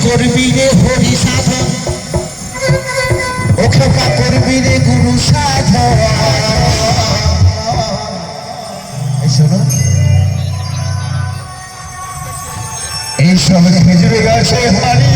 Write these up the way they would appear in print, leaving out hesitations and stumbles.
করবি রে হরি সাধন, ও খোকা করবি রে গুরু সাধন। শোনো, এই সব খেজুর গাছে হারি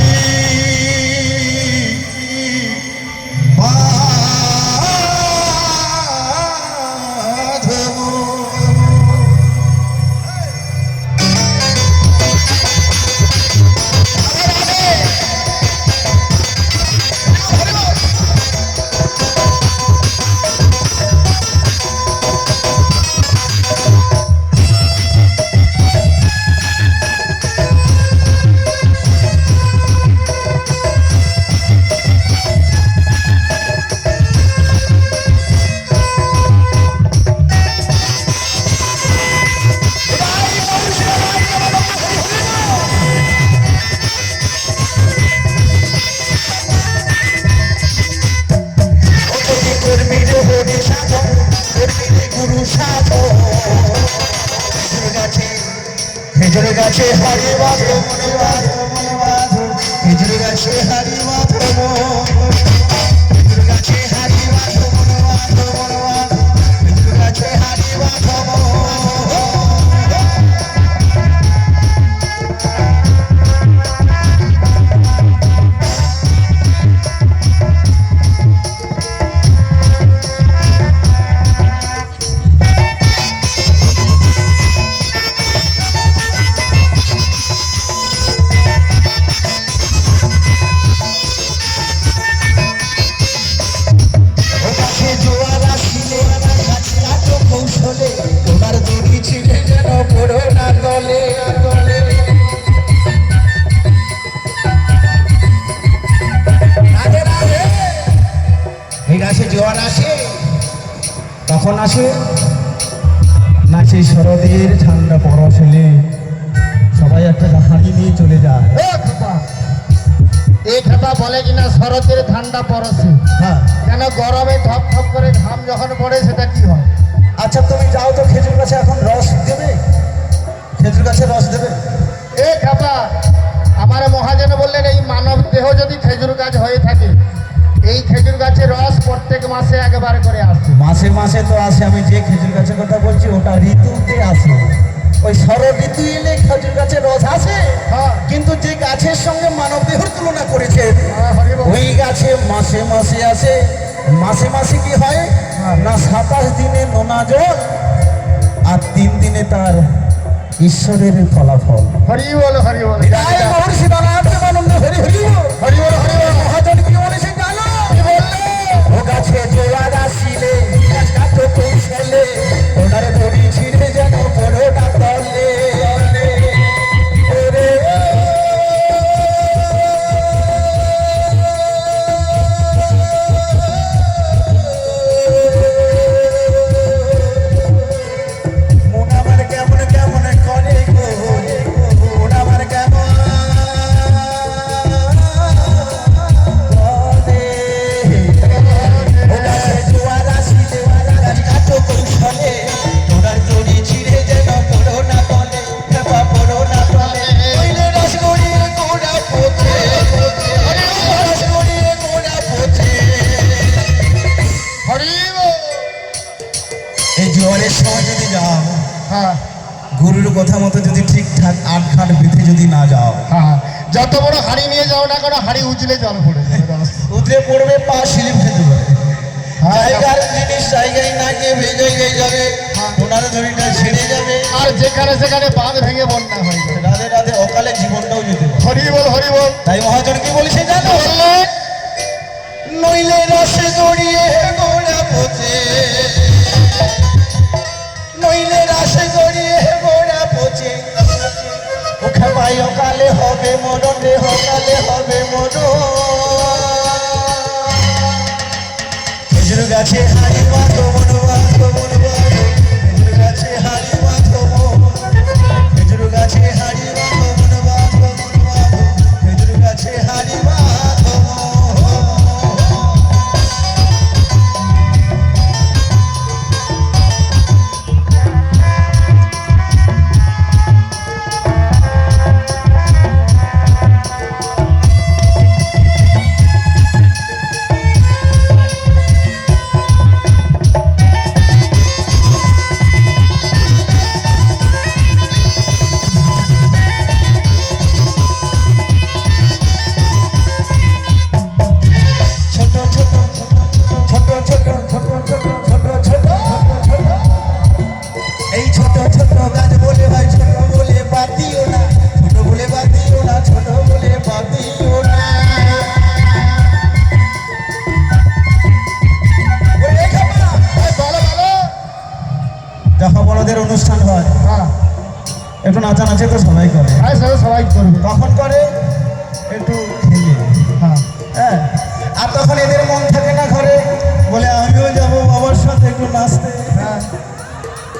খেজুর গাছে হারি বাঁধো মনে বাঁধো মনে বাঁধো, খেজুর গাছে হারি বাঁধো, খেজুর গাছে হারি বাঁধো মনে বাঁধো মনে বাঁধো, খেজুর গাছে হারি বাঁধো। তোমার দড়ি ছিঁড়ে যেন পড়ো না তলে তলে। এই গাছে জোয়ার আসে, তখন আসে না সেই শরদের ঠান্ডা পরশ এলে সবাই একটা হাঁড়ি নিয়ে চলে যায়। এই খেপা বলে কিনা শরতের ঠান্ডা পরশে, হ্যাঁ কেন গরমে ধপ ধপ করে ঘাম যখন পড়ে সেটা কি হয়? আচ্ছা তুমি যাও তো, খেজুর গাছে এখন রস দেবে, খেজুর গাছে রস দেবে। এ খাপা, আমার মহাজন বললেন এই মানব দেহ যদি খেজুর গাছ হয়ে থাকে, এই খেজুর গাছের রস প্রত্যেক মাসে একবার করে আসে। মাসে মাসে তো আসে, আমি যে খেজুর গাছের কথা বলছি ওটা ঋতুতে আসে। ওই শরৎ ঋতু এলে খেজুর গাছের রস আসে, কিন্তু যে গাছের সঙ্গে মানব দেহর তুলনা করেছে ওই গাছে মাসে মাসে আসে। মাসে মাসে কি হয় না, 27 দিনে নোনা জল আর 3 দিনে তার ঈশ্বরের ফলাফল। হরি বল হরি বল, মহর্ষি বানানন্দ হরি হরি হরি বল হরি বল। মহাজন কি বলেছে জানো? ও গাছে জোয়ার আসিলে গাছ কাটো কৌশলে, ওনার দড়ি ছিঁড়ে যেন পড়ো না তলে। গুরুর কথা মতো যদি ঠিকঠাক 8 ঘাট বেঁধে যদি না যাও, যত বড় হাড়ি নিয়ে যাও না কেন হাড়ি উজলে জল পড়ে উতরে পড়বে, পা স্লিপ খেতে পারে। জায়গার জিনিস জায়গায় না গিয়ে ভেজে গিয়ে যাবে, ওনার দড়িটা ছিঁড়ে যাবে, আর যেখানে সেখানে বাঁধ ভেঙে বন্যা হয়ে যাবে। রাধে রাধে অকালে জীবনটাও যেতে পারে। হরি বল হরি বল। তাই মহাজন কি বলেছে জানো? নইলে রসে জড়িয়ে গোড়া পচে, নইলে রসে জড়িয়ে গোড়া পচে, ওখা পাই অকালে হবে মরণ রে, অকালে হবে মরণ। খেজুর গাছে হাড়ি বাঁধো মন বাঁধো মন বাঁধো, খেজুর গাছে হাড়ি বাঁধো, খেজুর গাছে হাড়ি বাঁধো মন বাঁধো মন বাঁধো, খেজুর গাছে হাড়ি বাঁধো। একটু নাচানাচি তো সবাই করে, হ্যাঁ সেটা সবাই করবে। তখন করে একটু খেয়ে, হ্যাঁ হ্যাঁ। আর তখন এদের মন থাকে না ঘরে, বলে আমিও যাবো বাবার সাথে একটু নাচতে। হ্যাঁ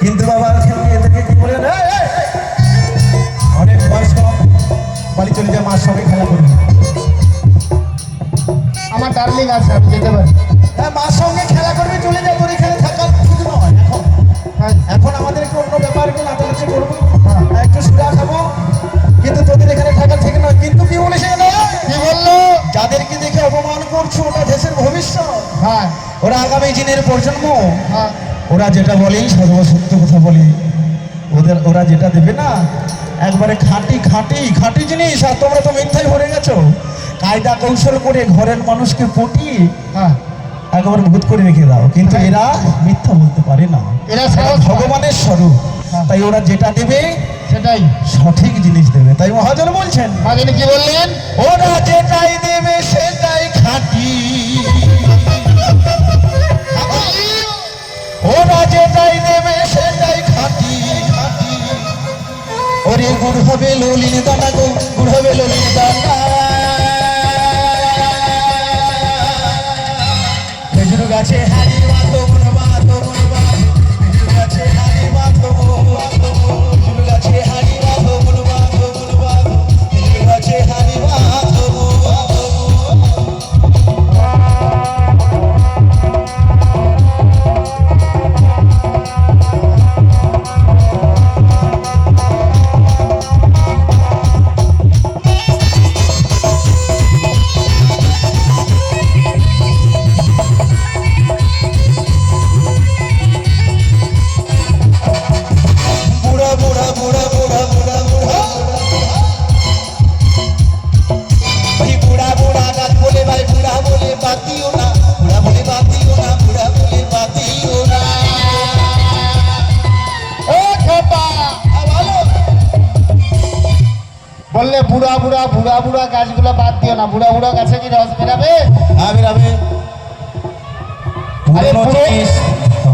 কিন্তু বাবা এদেরকে কি বলে, "এই, এই, এই, অনেক বয়স কম, বাড়ি চলে যায়, মার সঙ্গে খেলা করবি।" আমার ডার্লিং আছে, আমি যেতে পারি। হ্যাঁ, মার সঙ্গে খেলা করবি, চলে যায়, তোর এখানে থাকা ঠিক নয়। এখন হ্যাঁ এখন আমাদের একটু অন্য ব্যাপার, একটু নাচানাচি করবো, হ্যাঁ। একটু সুরা খাবো, কিন্তু তোদের এখানে থাকা ঠিক নয়। কিন্তু কি বলেছে না, কি বললো? যাদেরকে দেখে অপমান করছো ওটা দেশের ভবিষ্যৎ, হ্যাঁ ওরা আগামী দিনের প্রজন্ম। হ্যাঁ ওরা যেটা বলেই সর্বসত্য কথা বলি, ওরা যেটা দেবে না একবারে খাঁটি খাঁটি খাঁটি জিনিস। আর তোমরা তো মিথ্যায় ভরে গেছো, কায়দা কৌশল করে ঘরের মানুষকে পটিয়ে হ্যাঁ। একবারে ভূত করে রেখে দাও। কিন্তু এরা মিথ্যা বলতে পারে না, এরা এরা সাহস পায়। ভগবানের স্বরূপ। হ্যাঁ। তাই ওরা যেটা দেবে সেটাই। সঠিক জিনিস দেবে। তাই মহাজন বলছেন, মহাজন কি বললেন? ওরা যেটাই দেবে সেটাই খাঁটি, ওরা যেটাই দেবে সেটাই খাঁটি খাঁটি। ওরে গুড় হবে ললিন দানা গো, গুড় হবে ললিন দানা। খেজুর গাছে হাড়ি বাঁধো গুণ বাঁধো গুণ বাঁধো, খেজুর গাছে হাড়ি বাঁধো, খেজুর গাছে হাড়ি বাঁধো গুণ বাঁধো গুণ বাঁধো, খেজুর গাছে হাড়ি বাঁধো। বুড়া বুড়া বুড়া বুড়া বুড়া বুড়া, ভাই বুড়া বুড়া গাছ বলে, ভাই বুড়া বলে বাতিও না, বুড়া বলে বাতিও না, বুড়া বলে বাতিও না। ও খেপা, ভালো বললে বুড়া বুড়া বুড়া বুড়া গাছগুলো বাদ দিও না। বুড়া বুড়া গাছে কি রস বেরাবে? আমি রাবে পুরনো বুড়ো- জিনিস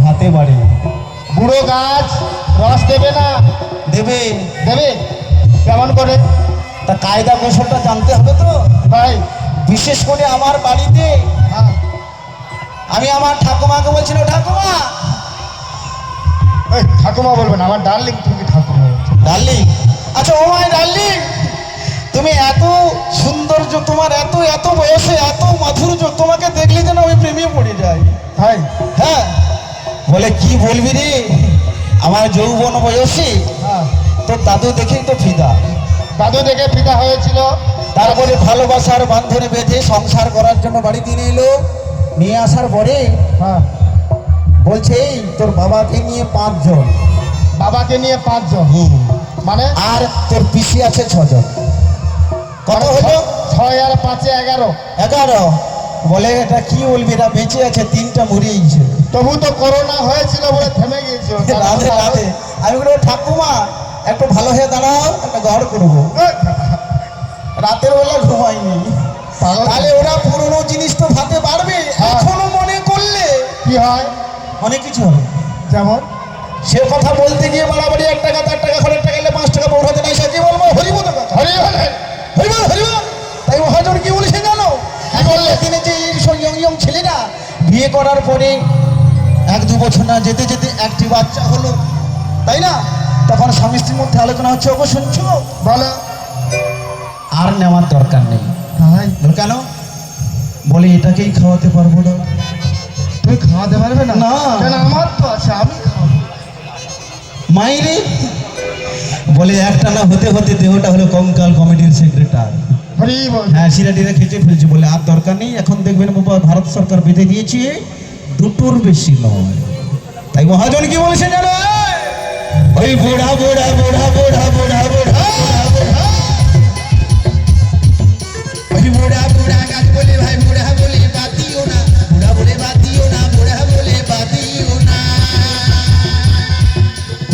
হাতে বাড়ে, বুড়ো গাছ রস দেবে না? দেবে। দেবে। কেমন করে? তা কায়দা কৌশলটা জানতে হবে তো। ভাই বিশেষ করে আমার বাড়িতে হ্যাঁ। আমি আমার ঠাকুমাকে বলছিল, ঠাকুমা, ওই ঠাকুমা বলবেন, আমার ডার্লিং, তুমি কি ঠাকুমা বলছো? ডার্লিং, আচ্ছা ও মাই ডার্লিং, তুমি এত সৌন্দর্য, তোমার এত এত বয়সে এত মাধুর্য, তোমাকে দেখলে যেন আমি প্রেমে পড়ে যাই। ভাই হ্যাঁ, বলে কি বলবি রে, আমার যৌবন বয়সে হ্যাঁ। তোর দাদু দেখেই তো ফিদা। দাদু দেখে ফিদা হয়েছিল, তারপরে ভালোবাসার বান্ধনে বেঁধে সংসার করার জন্য বাড়িতে নিয়ে এলো। নিয়ে আসার পরে হ্যাঁ। বলছে, এই তোর বাবাকে নিয়ে 5 জন, বাবাকে নিয়ে 5 জন, মানে আর তোর পিসি আছে 6 জন। কত হলো? 6 আর 5 11। 11। বলে এটা কি বলবি, এরা বেঁচে আছে, 3টা মরিয়েছে। তবু তো করোনা হয়েছিল বলে থেমে গিয়েছিল। রাধে রাধে। আমি বলি, ঠাকুমা একটু ভালো হয়ে দাঁড়াও, একটা ঘর করবো। রাতের বেলা ঘুমাইনি। পাগল। তাহলে ওরা পুরনো জিনিস তো ভাতে পারবে, হ্যাঁ। এখনো মনে করলে কি হয়? অনেক কিছু হবে। যেমন সে কথা বলতে গিয়ে বাড়াবাড়ি 1 টাকা 4 টাকা খরচ টাকা এলে 5 টাকা পৌঁছাতে নাই, সে কি বলবো, হরিবো তো কথা, হরি বলে। হরিবো হরিবো। তাই মহাজন কি বলেছে জানো, কি বললে? দিনে যে ইয়ং ছেলেরা বিয়ে করার পরে 1-2 বছর না যেতে যেতে একটি বাচ্চা হলো, তাই না, তখন স্বামী স্ত্রীর মধ্যে আলোচনা হচ্ছে, ওগো শুনছো, বলো। আর নেওয়ার দরকার নেই। ভাই বলে কেন? বলে এটাকেই খাওয়াতে পারবো না। তুমি খাওয়াতে পারবে না? না। কেন? আমার তো আছে, আমি খাওয়াবো। মাইরে বলে একটা না হতে হতে দেহটা হলো কঙ্কাল কমিটির সেক্রেটারি। হরি বল। হ্যাঁ, সিরাটিরা খেচে ফেলছে। বলে আর দরকার নেই, এখন দেখবেন বাবা ভারত সরকার বেঁধে দিয়েছে 2টোর বেশি নয়। তাই মহাজন কি বলেছে জানো, ওই বুড়া বুড়া বুড়া বুড়া বুড়া বুড়া বুড়া, ওই বুড়া বুড়া গাছ বলে, ভাই বুড়া বলে বাতিও না, বুড়া বলে বাতিও না, বুড়া বলে বাতিও না।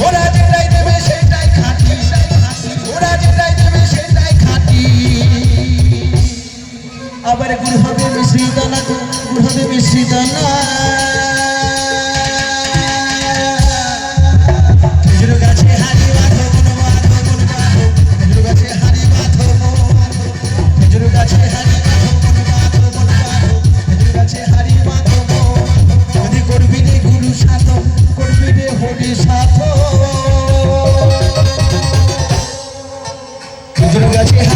ওরা যেটাই দেবে সেটাই খাঁটি, ওরা যেটাই দেবে সেটাই খাঁটি। আবার গুড় হবে মিশ্রি দানা, গুড় হবে মিশ্রি দানা। খেজুর গাছে হাড়ি বাঁধো গুণ বাঁধো গুণ গাছে